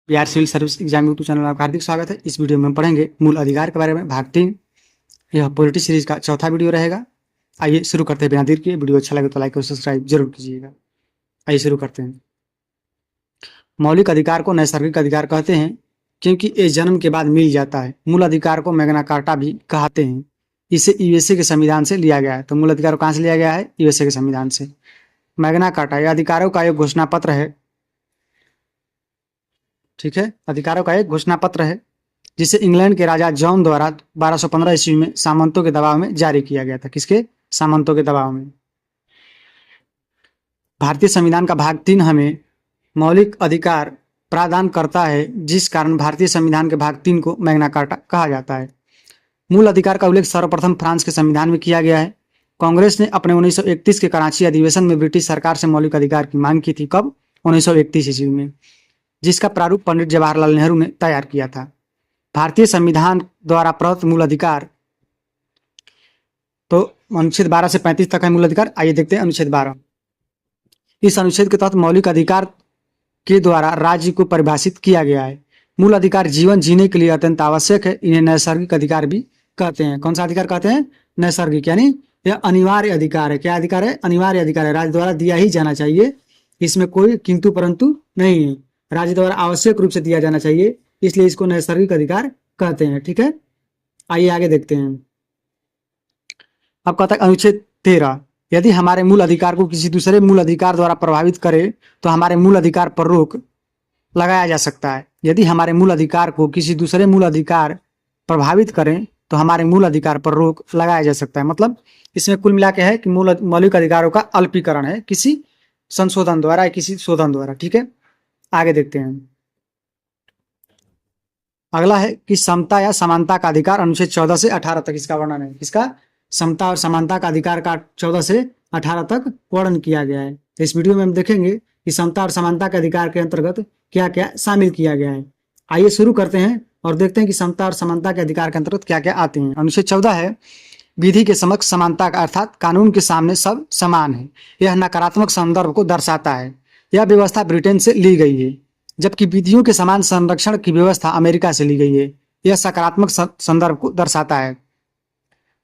Bihar civil service exam YouTube channel में आपका हार्दिक स्वागत है। इस वीडियो में हम पढ़ेंगे मूल अधिकार के बारे में, भाग 3। यह पॉलिटी सीरीज का चौथा वीडियो रहेगा। आइए शुरू करते हैं बिना देर किए। वीडियो अच्छा लगे तो लाइक और सब्सक्राइब जरूर कीजिएगा। आइए शुरू करते हैं। मौलिक अधिकार को नैसर्गिक अधिकार कहते हैं क्योंकि ये जन्म के बाद मिल जाता है। मूल अधिकार को मैग्ना कार्टा भी कहते हैं। इसे यूएसए के संविधान से लिया गया है। तो मूल अधिकार को कहाँ से लिया गया है? यूएसए के संविधान से। मैग्ना कार्टा यह अधिकारों का एक घोषणा पत्र है। ठीक है, अधिकारों का एक घोषणा पत्र है जिसे इंग्लैंड के राजा जॉन द्वारा 1215 ईस्वी में सामंतों के दबाव में जारी किया गया था। किसके? सामंतों के दबाव में। भारतीय संविधान का भाग 3 हमें मौलिक अधिकार प्रदान करता है, जिस कारण भारतीय संविधान के भाग 3 को मैग्ना कार्टा कहा जाता है। मूल अधिकार का उल्लेख सर्वप्रथम फ्रांस के संविधान में किया गया है। कांग्रेस ने अपने 1931 के कराची अधिवेशन में ब्रिटिश सरकार से मौलिक अधिकार की मांग की थी। कब? 1931 ईस्वी में, जिसका प्रारूप पंडित जवाहरलाल नेहरू ने तैयार किया था। भारतीय संविधान द्वारा प्रदत्त मूल अधिकार तो अनुच्छेद 12 से 35 तक है मूल अधिकार। आइए देखते हैं अनुच्छेद 12। इस अनुच्छेद के तहत मौलिक अधिकार के द्वारा राज्य को परिभाषित किया गया है। मूल अधिकार जीवन जीने के लिए अत्यंत आवश्यक है। इन्हें नैसर्गिक अधिकार भी कहते हैं। कौन सा अधिकार कहते हैं? नैसर्गिक, यानी यह अनिवार्य अधिकार है। क्या अधिकार है? अनिवार्य अधिकार है। राज्य द्वारा दिया ही जाना चाहिए, इसमें कोई किंतु परंतु नहीं है। राज्य द्वारा आवश्यक रूप से दिया जाना चाहिए, इसलिए इसको नैसर्गिक अधिकार कहते हैं। ठीक है, आइए आगे देखते हैं। अब कहता है अनुच्छेद 13, यदि हमारे मूल अधिकार को किसी दूसरे मूल अधिकार द्वारा प्रभावित करे तो हमारे मूल अधिकार पर रोक लगाया जा सकता है। यदि हमारे मूल अधिकार को किसी दूसरे मूल अधिकार प्रभावित करें तो हमारे मूल अधिकार पर रोक लगाया जा सकता है। मतलब इसमें कुल मिला के है कि मौलिक अधिकारों का अल्पीकरण है किसी संशोधन द्वारा, किसी शोधन द्वारा। ठीक है, आगे देखते हैं। अगला है कि समता या समानता का अधिकार, अनुच्छेद 14 से 18 तक इसका वर्णन है। इसका समता और समानता का अधिकार का 14 से 18 तक वर्णन किया गया है। इस वीडियो में हम देखेंगे कि समता और समानता के अधिकार के अंतर्गत क्या क्या शामिल किया गया है। आइए शुरू करते हैं और देखते हैं कि समता और समानता के अधिकार के अंतर्गत क्या क्या आते हैं। अनुच्छेद 14 है विधि के समक्ष समानता का, अर्थात कानून के सामने सब समान है। यह नकारात्मक संदर्भ को दर्शाता है। यह व्यवस्था ब्रिटेन से ली गई है, जबकि विधियों के समान संरक्षण की व्यवस्था अमेरिका से ली गई है। यह सकारात्मक संदर्भ को दर्शाता है।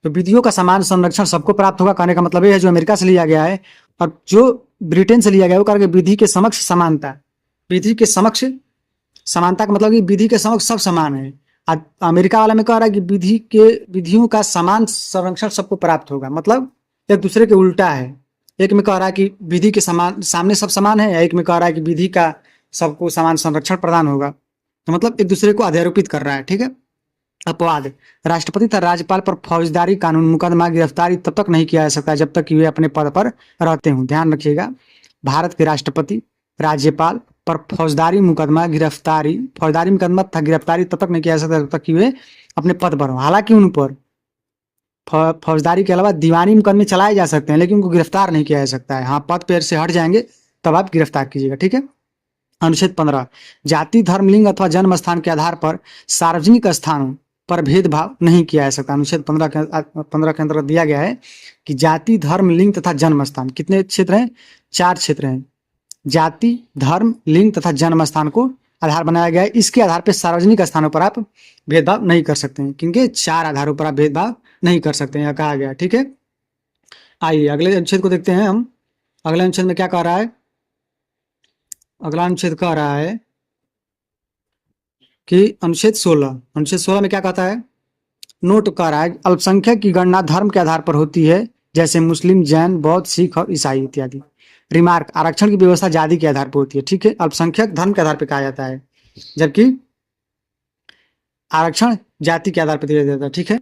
तो विधियों का समान संरक्षण सबको प्राप्त होगा, कहने का मतलब यह है जो अमेरिका से लिया गया है, और जो ब्रिटेन से लिया गया है वो करके विधि के समक्ष समानता। विधि के समक्ष समानता का मतलब कि विधि के समक्ष सब समान है। अमेरिका वाला में कह रहा है कि विधियों का समान संरक्षण सबको प्राप्त होगा, मतलब एक दूसरे के उल्टा है। एक में कह रहा है कि विधि के समान सामने सब समान है, एक में कह रहा है कि विधि का सबको समान संरक्षण प्रदान होगा। तो मतलब एक दूसरे को अध्यारोपित कर रहा है। ठीक है। अपवाद, राष्ट्रपति तथा राज्यपाल पर फौजदारी कानून मुकदमा गिरफ्तारी तब तक नहीं किया जा सकता जब तक कि वे अपने पद पर रहते हों। ध्यान रखिएगा, भारत के राष्ट्रपति राज्यपाल पर फौजदारी मुकदमा तथा गिरफ्तारी तब तक नहीं किया जा सकता जब तक कि वे अपने पद पर हों। हालांकि उन पर फौजदारी के अलावा दीवानी मुकदमे चलाए जा सकते हैं, लेकिन उनको गिरफ्तार नहीं किया जा सकता है। हाँ, पद पर से हट जाएंगे तब आप गिरफ्तार कीजिएगा। ठीक है। अनुच्छेद 15, जाति, धर्म, लिंग अथवा जन्म स्थान के आधार पर सार्वजनिक स्थानों पर भेदभाव नहीं किया जा सकता। अनुच्छेद 15 के अंतर्गत दिया गया है कि जाति, धर्म, लिंग तथा जन्म स्थान, कितने क्षेत्र हैं? 4 क्षेत्र हैं। जाति, धर्म, लिंग तथा जन्म स्थान को आधार बनाया गया है। इसके आधार पर सार्वजनिक स्थानों पर आप भेदभाव नहीं कर सकते हैं, क्योंकि 4 आधारों पर आप भेदभाव नहीं कर सकते हैं, यह कहा गया। ठीक है, आइए अगले अनुच्छेद को देखते हैं हम। अगले अनुच्छेद में क्या कह रहा है? अगला अनुच्छेद कह रहा है कि अनुच्छेद 16 में क्या कहता है? नोट कह रहा है अल्पसंख्यक की गणना धर्म के आधार पर होती है, जैसे मुस्लिम, जैन, बौद्ध, सिख और ईसाई इत्यादि। रिमार्क, आरक्षण की व्यवस्था जाति के आधार पर होती है। ठीक है, अल्पसंख्यक धर्म के आधार पर कहा जाता है, जबकि आरक्षण जाति के आधार पर दिया जाता है। ठीक है,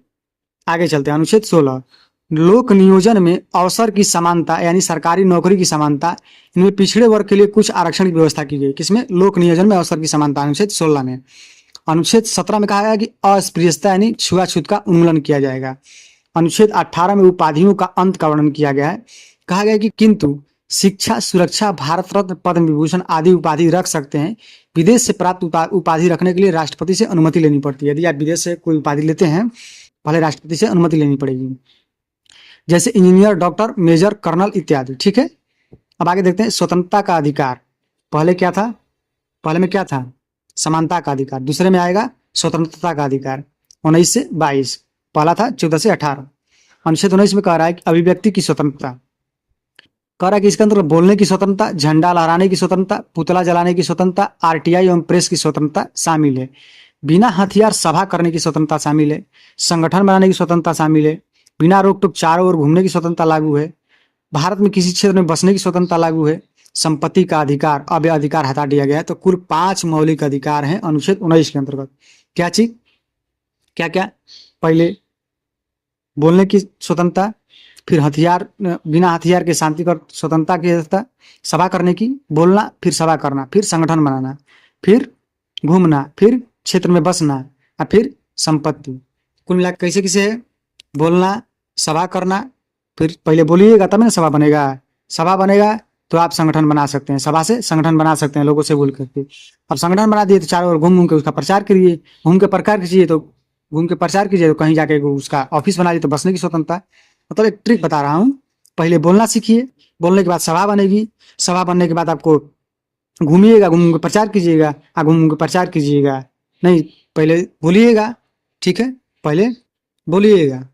आगे चलते हैं। अनुच्छेद 16, लोक नियोजन में अवसर की समानता, यानी सरकारी नौकरी की समानता, इनमें पिछड़े वर्ग के लिए कुछ आरक्षण की व्यवस्था की गई। किसमें? लोक नियोजन में अवसर की समानता, अनुच्छेद 16 में। अनुच्छेद 17 में कहा गया कि अस्पृश्यता यानी छुआछूत का उन्मूलन किया जाएगा। अनुच्छेद 18 में उपाधियों का अंत का वर्णन किया गया है। कहा गया कि किंतु शिक्षा, सुरक्षा, भारत रत्न, पद्म विभूषण आदि उपाधि रख सकते हैं। विदेश से प्राप्त उपाधि रखने के लिए राष्ट्रपति से अनुमति लेनी पड़ती है। यदि आप विदेश से कोई उपाधि लेते हैं, पहले राष्ट्रपति से अनुमति लेनी पड़ेगी, जैसे इंजीनियर, डॉक्टर, मेजर, कर्नल इत्यादि। ठीक है, अब आगे देखते हैं। स्वतंत्रता का अधिकार, पहले क्या था? पहले में क्या था? समानता का अधिकार, दूसरे में आएगा स्वतंत्रता का अधिकार 19 से 22, पहला था 14 से 18। अनुच्छेद 19 में कह रहा है कि अभिव्यक्ति की स्वतंत्रता, कह रहा है कि इसके अंदर बोलने की स्वतंत्रता, झंडा लहराने की स्वतंत्रता, पुतला जलाने की स्वतंत्रता, आरटीआई एवं प्रेस की स्वतंत्रता शामिल है। बिना हथियार सभा करने की स्वतंत्रता शामिल है। संगठन बनाने की स्वतंत्रता शामिल है। बिना रोक टोक चारों ओर घूमने की स्वतंत्रता लागू है। भारत में किसी क्षेत्र में बसने की स्वतंत्रता लागू है। संपत्ति का अधिकार, अब यह अधिकार हटा दिया गया है। तो कुल 5 मौलिक अधिकार हैं अनुच्छेद 19 के अंतर्गत। क्या चीज, क्या क्या? पहले बोलने की स्वतंत्रता, फिर हथियार, बिना हथियार के शांतिकर स्वतंत्रता की व्यवस्था, सभा करने की, बोलना, फिर सभा करना, फिर संगठन बनाना, फिर घूमना, फिर क्षेत्र में बसना, और फिर संपत्ति। कुल मिला कैसे कैसे है? बोलना, सभा करना, फिर पहले बोलिएगा तब ना सभा बनेगा। सभा बनेगा तो आप संगठन बना सकते हैं, सभा से संगठन बना सकते हैं लोगों से बोल करके। अब संगठन बना दिए तो चारों ओर घूम घूम के उसका प्रचार करिए, घूम के प्रचार कीजिए, तो घूम के प्रचार कीजिए, तो कहीं जाके उसका ऑफिस बना लीजिए, तो बसने की स्वतंत्रता। मतलब एक ट्रिक बता रहा हूँ, पहले बोलना सीखिए, बोलने के बाद सभा बनेगी, सभा बनने के बाद आपको घूमिएगा, घूम के प्रचार कीजिएगा, घूम के प्रचार कीजिएगा। नहीं, पहले बोलिएगा, ठीक है, पहले बोलिएगा,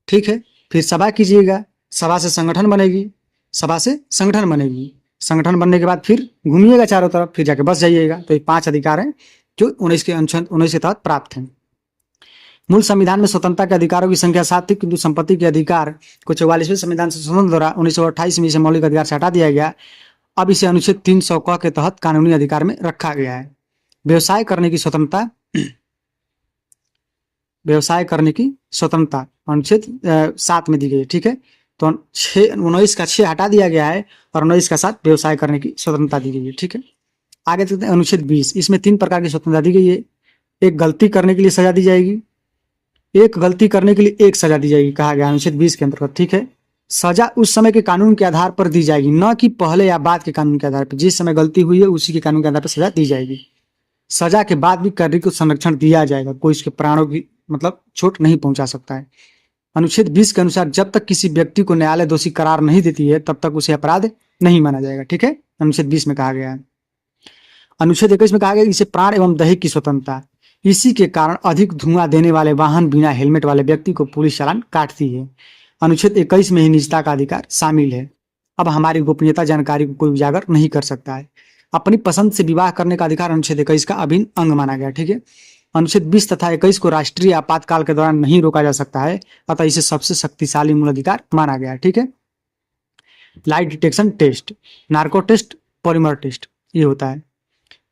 ठीक है, फिर सभा कीजिएगा, सभा से संगठन बनेगी, सभा से संगठन बनेगी, संगठन बनने के बाद फिर घूमिएगा चारों तरफ, फिर जाके बस जाइएगा। तो ये 5 अधिकार हैं जो 19 के अनुच्छेद 19 के तहत प्राप्त हैं। मूल संविधान में स्वतंत्रता के अधिकारों की संख्या 7 थी, किंतु संपत्ति के अधिकार को 44वें संविधान संशोधन द्वारा 1928 में इसे मौलिक अधिकार से हटा दिया गया। अब इसे अनुच्छेद 300 क के तहत कानूनी अधिकार में रखा गया है। व्यवसाय करने की स्वतंत्रता, व्यवसाय करने की स्वतंत्रता अनुच्छेद 7 में दी गई है, ठीक है। तो 19 का 6 हटा दिया गया है और 19 का 7 व्यवसाय करने की स्वतंत्रता दी गई है, ठीक है। आगे चलते हैं अनुच्छेद 20, इसमें 3 प्रकार की स्वतंत्रता दी गई है। एक गलती करने के लिए सजा दी जाएगी, एक गलती करने के लिए एक सजा दी जाएगी, कहा गया अनुच्छेद 20 के अंतर्गत, ठीक है। सजा उस समय के कानून के आधार पर दी जाएगी, न कि पहले या बाद के कानून के आधार पर। जिस समय गलती हुई है उसी के कानून के आधार पर सजा दी जाएगी। सजा के बाद भी कैदी को संरक्षण दिया जाएगा, कोई उसके प्राणों की मतलब चोट नहीं पहुंचा सकता है। अनुच्छेद 20 के अनुसार जब तक किसी व्यक्ति को न्यायालय दोषी करार नहीं देती है तब तक उसे अपराध नहीं माना जाएगा, ठीक है, अनुच्छेद 20 में कहा गया है। अनुच्छेद 21 में कहा गया इसे प्राण एवं दैहिक की स्वतंत्रता, इसी के कारण अधिक धुआं देने वाले वाहन बिना हेलमेट वाले व्यक्ति को पुलिस चालान काटती है। अनुच्छेद 21 में ही निजता का अधिकार शामिल है। अब हमारी गोपनीयता जानकारी को कोई उजागर नहीं कर सकता है। अपनी पसंद से विवाह करने का अधिकार अनुच्छेद 21 का अभिन्न अंग माना गया, ठीक है। अनुच्छेद 20 तथा 21 को राष्ट्रीय आपातकाल के दौरान नहीं रोका जा सकता है, अतः इसे सबसे शक्तिशाली मूल अधिकार माना गया, ठीक है। Light detection test, narco test, polymer test, ये होता है।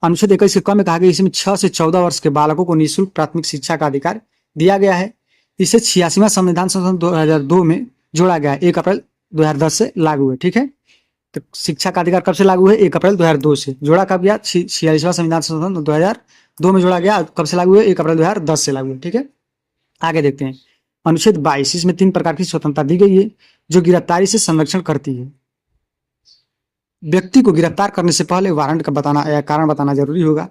अनुच्छेद 21 के क में कहा गया इसमें 6 से 14 वर्ष के बालकों को निःशुल्क प्राथमिक शिक्षा का अधिकार दिया गया है। इसे 86वां संविधान संशोधन 2002 में जोड़ा गया है, 1 अप्रैल 2010 से लागू है, ठीक है। तो शिक्षा का अधिकार कब से लागू है? 1 अप्रैल 2002 से। जोड़ा कब गया? 46वां संविधान संशोधन 2002 में जोड़ा गया। कब से लागू है? 1 अप्रैल 2010 से लागू है, ठीक है। आगे देखते हैं अनुच्छेद 22, इसमें 3 प्रकार की स्वतंत्रता दी गई है जो गिरफ्तारी से संरक्षण करती है। व्यक्ति को गिरफ्तार करने से पहले वारंट का बताना या कारण बताना जरूरी होगा।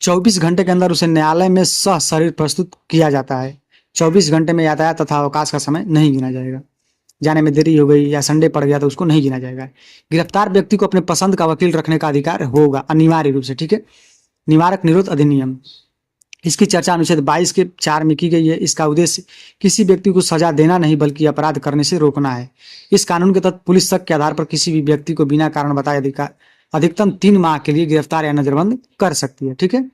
24 घंटे के अंदर उसे न्यायालय में सशरीर प्रस्तुत किया जाता है। 24 घंटे में यातायात तथा अवकाश का समय नहीं गिना जाएगा। जाने में देरी हो गई या संडे पड़ गया तो उसको नहीं गिना जाएगा। गिरफ्तार व्यक्ति को अपने पसंद का वकील रखने का अधिकार होगा अनिवार्य रूप से, ठीक है। निवारक निरोध अधिनियम, इसकी चर्चा अनुच्छेद 22 के 4 में की गई है। इसका उद्देश्य किसी व्यक्ति को सजा देना नहीं बल्कि अपराध करने से रोकना है। इस कानून के तहत पुलिस शक के आधार पर किसी भी व्यक्ति को बिना कारण बताए अधिकतम 3 माह के लिए गिरफ्तार या नजरबंद कर सकती है, ठीक है।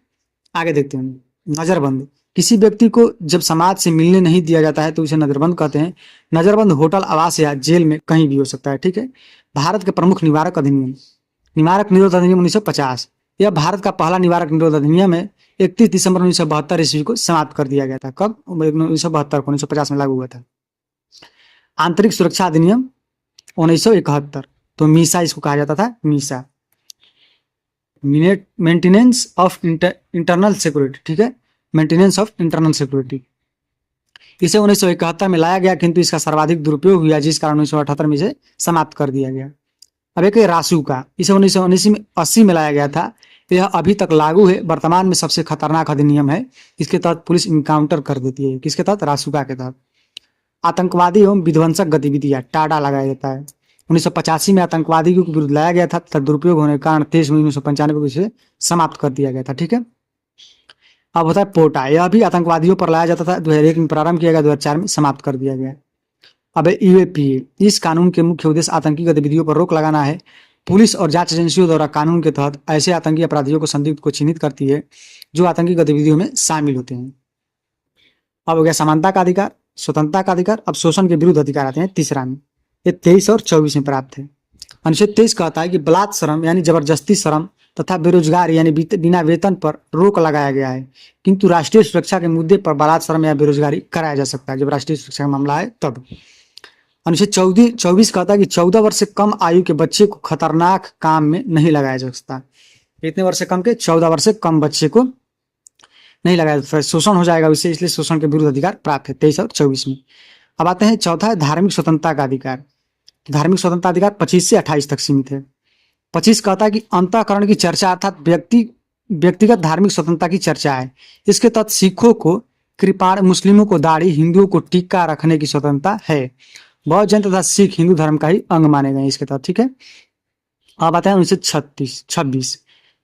आगे देखते हैं नजरबंद, किसी व्यक्ति को जब समाज से मिलने नहीं दिया जाता है तो उसे नजरबंद कहते हैं। नजरबंद होटल, आवास या जेल में कहीं भी हो सकता है, ठीक है। भारत के प्रमुख निवारक अधिनियम, निवारक निरोध अधिनियम 1950, यह भारत का पहला निवारक निरोध अधिनियम है। 31 दिसंबर 1972 ईस्वी को समाप्त कर दिया गया था। कब? 1972 को, 1950 में लागू हुआ था। आंतरिक सुरक्षा अधिनियम 1971, तो मीसा इसको कहा जाता था, Misa, maintenance of internal security, ठीक है, मेंटेनेंस ऑफ इंटरनल सिक्योरिटी। इसे 1971 में लाया गया किंतु इसका सर्वाधिक दुरुपयोग हुआ जिस कारण 1978 में इसे समाप्त कर दिया गया। अब एक रासू का, इसे 1980 में लाया गया था। यह अभी तक लागू है, वर्तमान में सबसे खतरनाक अधिनियम है। इसके तहत पुलिस इनकाउंटर कर देती है। किसके तहत? रासुका के तहत। आतंकवादी एवं विध्वंसक गतिविधियां, टाडा लगाया जाता है। 1985 में आतंकवादियों के विरुद्ध लाया गया था तथा दुरुपयोग होने के कारण 23 मई 1995 को इसे समाप्त कर दिया गया था। ठीक है, अब होता है पोटा। यह भी आतंकवादियों पर लाया जाता था, 2001 में प्रारंभ किया गया, 2004 में समाप्त कर दिया गया। अब यूएपीए, इस कानून के मुख्य उद्देश्य आतंकी गतिविधियों पर रोक लगाना है। पुलिस और जांच एजेंसियों द्वारा कानून के तहत ऐसे आतंकी अपराधियों को संदिग्ध को चिन्हित करती है जो आतंकी गतिविधियों में शामिल होते हैं। अब हो गया समानता का अधिकार, स्वतंत्रता का अधिकार। अब शोषण के विरुद्ध अधिकार आते हैं तीसरा में, ये 23 और 24 में प्राप्त है। अनुच्छेद 23 कहता है कि बलात् श्रम यानी जबरदस्ती श्रम तथा बेरोजगार यानी बिना वेतन पर रोक लगाया गया है, किंतु राष्ट्रीय सुरक्षा के मुद्दे पर बलात् श्रम या बेरोजगारी कराया जा सकता है जब राष्ट्रीय सुरक्षा का मामला है तब। अनुच्छेद 24 कहता है कि 14 वर्ष से कम आयु के बच्चे को खतरनाक काम में नहीं लगाया जा सकता। कितने वर्ष से कम के? 14 वर्ष से कम बच्चे को नहीं लगाया, फिर शोषण हो जाएगा उससे, इसलिए शोषण के विरुद्ध अधिकार प्राप्त है 23 और 24 में। अब आते हैं चौथा है धार्मिक स्वतंत्रता का अधिकार। धार्मिक स्वतंत्रता अधिकार 25 से 28 तक सीमित है। 25 कहता है कि अंतःकरण की चर्चा अर्थात व्यक्तिगत धार्मिक स्वतंत्रता की चर्चा है। इसके तहत सिखों को कृपाण, मुस्लिमों को दाढ़ी, हिंदुओं को टीका रखने की स्वतंत्रता है। बौद्ध जैन तथा सिख हिंदू धर्म का ही अंग माने गए इसके तहत। ठीक है, अब आता है 1926।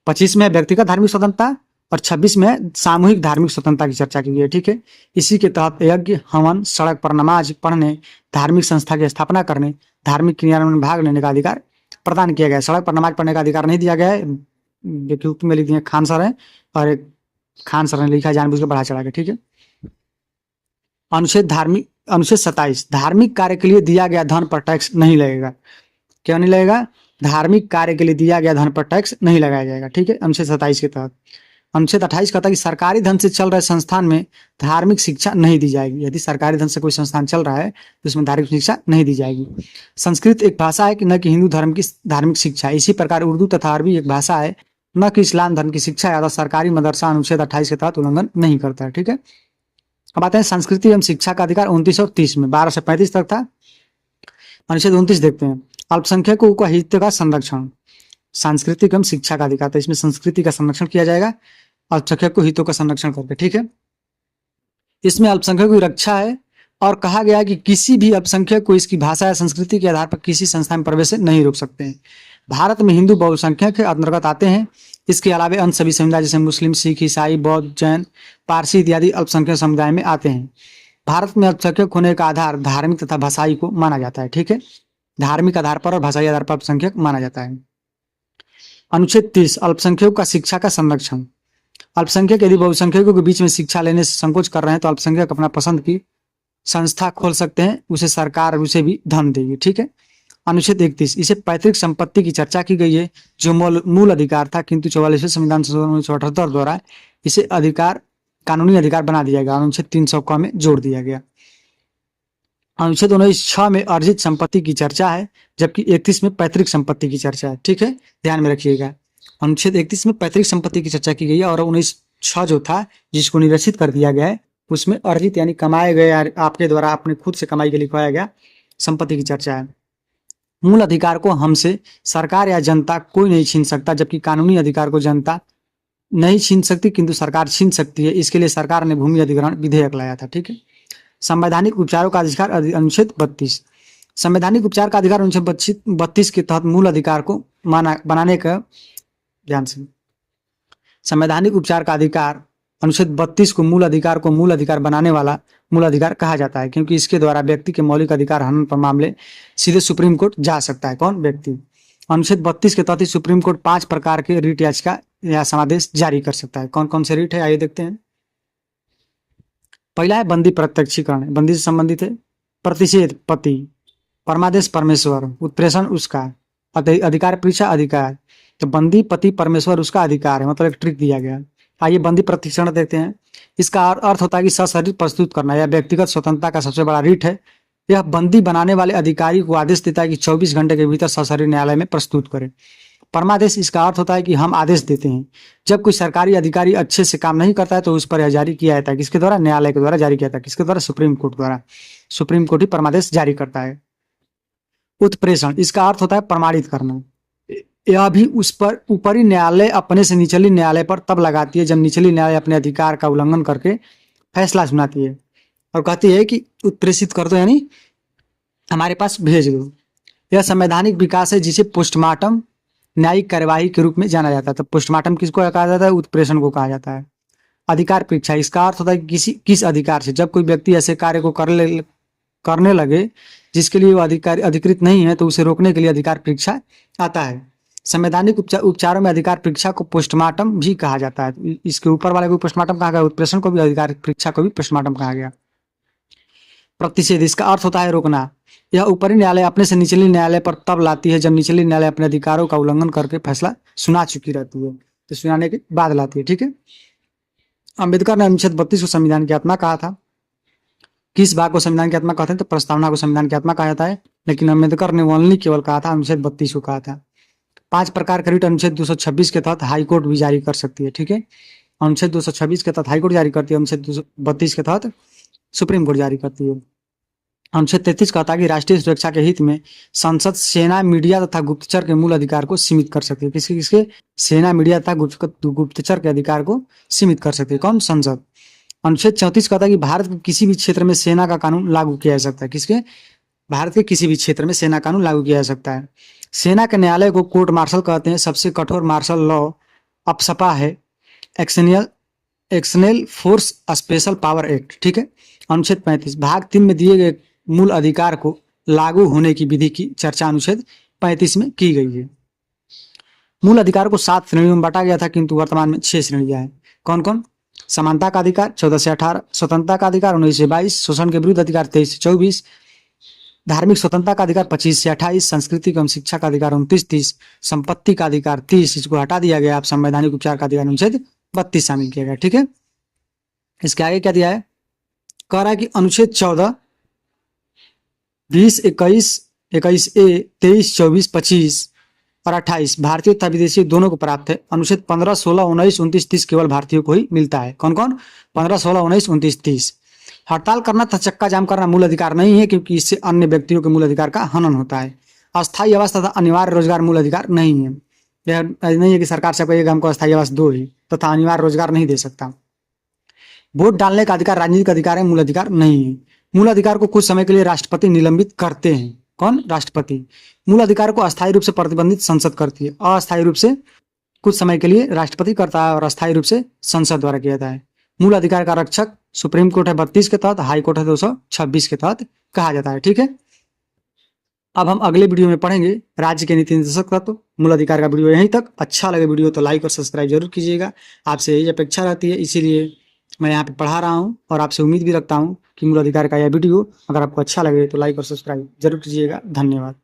25 में व्यक्तिगत धार्मिक स्वतंत्रता और 26 में सामूहिक धार्मिक स्वतंत्रता की चर्चा की गई है। ठीक है, इसी के तहत यज्ञ, हवन, सड़क पर नमाज पढ़ने, धार्मिक संस्था की स्थापना करने, धार्मिक क्रियाओं में भाग लेने का अधिकार प्रदान किया गया है। सड़क पर नमाज पढ़ने का अधिकार नहीं दिया गया है, देखिए में लिख दिए खान सर है और एक खान सर ने लिखा है जानबूझ के बढ़ा चढ़ा के। ठीक है, अनुच्छेद 27, धार्मिक कार्य के लिए दिया गया धन पर टैक्स नहीं लगेगा। क्यों नहीं लगेगा? धार्मिक कार्य के लिए दिया गया धन पर टैक्स नहीं लगाया जाएगा। ठीक है, अनुच्छेद 27 के तहत। अनुच्छेद 28 कहता है कि सरकारी धन से चल रहे संस्थान में धार्मिक शिक्षा नहीं दी जाएगी। यदि सरकारी धन से कोई संस्थान चल रहा है तो उसमें धार्मिक शिक्षा नहीं दी जाएगी। संस्कृत एक भाषा है कि न कि हिंदू धर्म की धार्मिक शिक्षा। इसी प्रकार उर्दू तथा अरबी एक भाषा है, न कि इस्लाम धर्म की शिक्षा या सरकारी मदरसा अनुच्छेद 28 के तहत उल्लंघन नहीं करता है। ठीक है, अब आते हैं संस्कृति एवं शिक्षा का अधिकार 29 और 30 में, 12 से 35 तक था। अनुच्छेद 29 देखते हैं, अल्पसंख्यकों का हित का संरक्षण। सांस्कृतिक एवं शिक्षा का अधिकार था, इसमें संस्कृति का संरक्षण किया जाएगा अल्पसंख्यक को हितों का संरक्षण करके। ठीक है, इसमें अल्पसंख्यक की रक्षा है और कहा गया है कि किसी भी अल्पसंख्यक को इसकी भाषा या संस्कृति के आधार पर किसी संस्था में प्रवेश से नहीं रोक सकते हैं। भारत में हिंदू बहुसंख्यक अंतर्गत आते हैं। इसके अलावा अन्य सभी समुदाय जैसे मुस्लिम, सिख, ईसाई, बौद्ध, जैन, पारसी इत्यादि अल्पसंख्यक समुदाय में आते हैं। भारत में अल्पसंख्यक होने का आधार धार्मिक तथा भाषाई को माना जाता है। ठीक है, धार्मिक आधार पर और भाषाई आधार पर अल्पसंख्यक माना जाता है। अनुच्छेद 30, अल्पसंख्यकों का शिक्षा का संरक्षण। अल्पसंख्यक यदि बहुसंख्यकों के बीच में शिक्षा लेने से संकोच कर रहे हैं तो अल्पसंख्यक अपना पसंद की संस्था खोल सकते हैं, उसे सरकार उसे भी धन देगी। ठीक है, अनुच्छेद 31, इसे पैतृक संपत्ति की चर्चा की गई है जो मूल अधिकार था, किंतु 44वें संविधान संशोधन 1978 द्वारा इसे अधिकार कानूनी अधिकार बना दिया गया। अनुच्छेद 300 में जोड़ दिया गया। अनुच्छेद 19(6) में अर्जित संपत्ति की चर्चा है, जबकि 31 में पैतृक संपत्ति की चर्चा है। ठीक है, ध्यान में रखिएगा। अनुच्छेद 31 में पैतृक संपत्ति की चर्चा की गई है और 19(6) जो था जिसको निरसित कर दिया गया है उसमें अर्जित यानी कमाए गए आपके द्वारा अपने खुद से कमाई के लिखवाया गया संपत्ति की चर्चा है। मूल अधिकार को हमसे सरकार या जनता कोई नहीं छीन सकता, जबकि कानूनी अधिकार को जनता नहीं छीन सकती किंतु सरकार छीन सकती है। इसके लिए सरकार ने भूमि अधिग्रहण विधेयक लाया था। ठीक है, संवैधानिक उपचारों का अधिकार अनुच्छेद 32। संवैधानिक उपचार का अधिकार अनुच्छेद 32 के तहत मूल अधिकार को बनाने का, ध्यान से, संवैधानिक उपचार का अधिकार अनुच्छेद 32 को मूल अधिकार बनाने वाला मूल अधिकार कहा जाता है, क्योंकि इसके द्वारा व्यक्ति के मौलिक अधिकार हनन पर मामले सीधे सुप्रीम कोर्ट जा सकता है। कौन? व्यक्ति। अनुच्छेद 32 के तहत सुप्रीम कोर्ट 5 प्रकार के रिट याचिका या समादेश जारी कर सकता है। कौन कौन से रिट है आइए देखते हैं। पहला है बंदी प्रत्यक्षीकरण, बंदी से संबंधित है। प्रतिषेध पति, परमादेश परमेश्वर, उत्प्रेषण उसका, अधिकार परीक्षा अधिकार। तो बंदी पति परमेश्वर उसका अधिकार है, मतलब एक ट्रिक दिया गया। आइए बंदी प्रत्यक्षीकरण देखते हैं। इसका अर्थ होता है कि सशरीर प्रस्तुत करना। यह व्यक्तिगत स्वतंत्रता का सबसे बड़ा रिट है। यह बंदी बनाने वाले अधिकारी को आदेश देता है कि 24 घंटे के भीतर सशरीर न्यायालय में प्रस्तुत करें। परमादेश, इसका अर्थ होता है कि हम आदेश देते हैं जब कोई सरकारी अधिकारी अच्छे से काम नहीं करता है तो उस पर यह जारी किया जाता है। किसके द्वारा? न्यायालय के द्वारा जारी किया जाता है। किसके द्वारा? सुप्रीम कोर्ट द्वारा। सुप्रीम कोर्ट ही परमादेश जारी करता है। उत्प्रेषण, इसका अर्थ होता है प्रमाणित करना। यह भी उस पर ऊपरी न्यायालय अपने से निचली न्यायालय पर तब लगाती है जब निचली न्यायालय अपने अधिकार का उल्लंघन करके फैसला सुनाती है और कहती है कि उत्प्रेषित कर दो, यानी हमारे पास भेज दो। यह संवैधानिक विकास है जिसे पोस्टमार्टम न्यायिक कार्यवाही के रूप में जाना जाता है। तो पोस्टमार्टम किसको कहा जाता है? उत्प्रेषण को कहा जाता है। अधिकार परीक्षा, इसका अर्थ होता है कि किस अधिकार से, जब कोई व्यक्ति ऐसे कार्य को करने लगे जिसके लिए वो अधिकार अधिकृत नहीं है तो उसे रोकने के लिए अधिकार परीक्षा आता है। संवैधानिक उपचारों में अधिकार परीक्षा को पोस्टमार्टम भी कहा जाता है। इसके ऊपर वाले को पोस्टमार्टम कहा गया, उत्प्रेषण को भी अधिकार परीक्षा को भी पोस्टमार्टम कहा गया। प्रतिषेध, इसका अर्थ होता है रोकना। यह ऊपरी न्यायालय अपने से निचले न्यायालय पर तब लाती है जब निचले न्यायालय अपने अधिकारों का उल्लंघन करके फैसला सुना चुकी रहती है, तो सुनाने के बाद लाती है। ठीक है। अम्बेडकर ने अनुच्छेद 32 को संविधान की आत्मा कहा था। किस भाग को संविधान की आत्मा कहते हैं? तो प्रस्तावना को संविधान की आत्मा कहा जाता है, लेकिन अम्बेडकर ने ओनली केवल कहा था, अनुच्छेद 32 को कहा था। 5 प्रकार का रिट अनुच्छेद 226 के तहत हाईकोर्ट भी जारी कर सकती है। ठीक है। अनुच्छेद 226 के तहत हाईकोर्ट जारी करती है, अनुच्छेद 232 के तहत सुप्रीम कोर्ट जारी करती है। अनुच्छेद 33 कहता है कि राष्ट्रीय सुरक्षा के हित में संसद सेना, मीडिया तथा गुप्तचर के मूल अधिकार को सीमित कर सकती है। किसके? सेना, मीडिया तथा गुप्तचर के अधिकार को सीमित कर सकती है। कौन? संसद। अनुच्छेद 34 कहता है कि भारत के किसी भी क्षेत्र में सेना का कानून लागू किया जा सकता है। किसके? भारत के किसी भी क्षेत्र में सेना कानून लागू किया जा सकता है। सेना के न्यायालय को कोर्ट मार्शल कहते हैं। सबसे कठोर मार्शल लॉ अपसपा है, एक्शनल फोर्स स्पेशल पावर एक्ट। ठीक है। अनुच्छेद 35 भाग 3 में दिए गए मूल अधिकार को लागू होने की विधि की चर्चा अनुच्छेद 35 में की गई है। मूल अधिकार को 7 श्रेणियों में बांटा गया था, किंतु वर्तमान में 6 श्रेणियां हैं। कौन कौन? समानता का अधिकार 14 से 18, स्वतंत्रता का अधिकार 19 से 22, शोषण के विरुद्ध अधिकार 23 से 24, धार्मिक स्वतंत्रता का अधिकार 25 से 28, संस्कृति एवं शिक्षा का अधिकार 29-30, संपत्ति का अधिकार 30, इसको हटा दिया गया। आप संवैधानिक उपचार का अधिकार अनुच्छेद 32 शामिल किया गया। ठीक है। इसके आगे क्या दिया है? कह रहा है कि अनुच्छेद 14, 20, 21, 21A, 23, 24, 25 और 28 भारतीय तथा विदेशी दोनों को प्राप्त है। अनुच्छेद 15, 16, 19, 29, 30 केवल भारतीयों को ही मिलता है। कौन कौन? 15, 16, 19, 29, 30। हड़ताल करना तथा चक्का जाम करना मूल अधिकार नहीं है, क्योंकि इससे अन्य व्यक्तियों के मूल अधिकार का हनन होता है। अस्थायी आवास तथा अनिवार्य रोजगार मूल अधिकार नहीं है। यह नहीं है कि सरकार से कहेगा हमको अस्थायी आवास दो ही, तथा अनिवार्य रोजगार नहीं दे सकता। वोट डालने का अधिकार राजनीतिक अधिकार है, मूल अधिकार नहीं है। मूल अधिकार को कुछ समय के लिए राष्ट्रपति निलंबित करते हैं। कौन? राष्ट्रपति। मूल अधिकार को अस्थायी रूप से प्रतिबंधित संसद करती है। अस्थायी रूप से कुछ समय के लिए राष्ट्रपति करता है और अस्थायी रूप से संसद द्वारा किया जाता है। मूल अधिकार का रक्षक सुप्रीम कोर्ट है 32 के तहत, हाई कोर्ट है 226 के तहत कहा जाता है। ठीक है। अब हम अगले वीडियो में पढ़ेंगे राज्य के नीति निर्देशक तत्व। मूल अधिकार का वीडियो यहीं तक। अच्छा लगे वीडियो तो लाइक और सब्सक्राइब जरूर कीजिएगा। आपसे यही अपेक्षा रहती है, इसीलिए मैं यहाँ पे पढ़ा रहा हूँ और आपसे उम्मीद भी रखता हूँ कि मूल अधिकार का यह वीडियो अगर आपको अच्छा लगे तो लाइक और सब्सक्राइब जरूर कीजिएगा। धन्यवाद।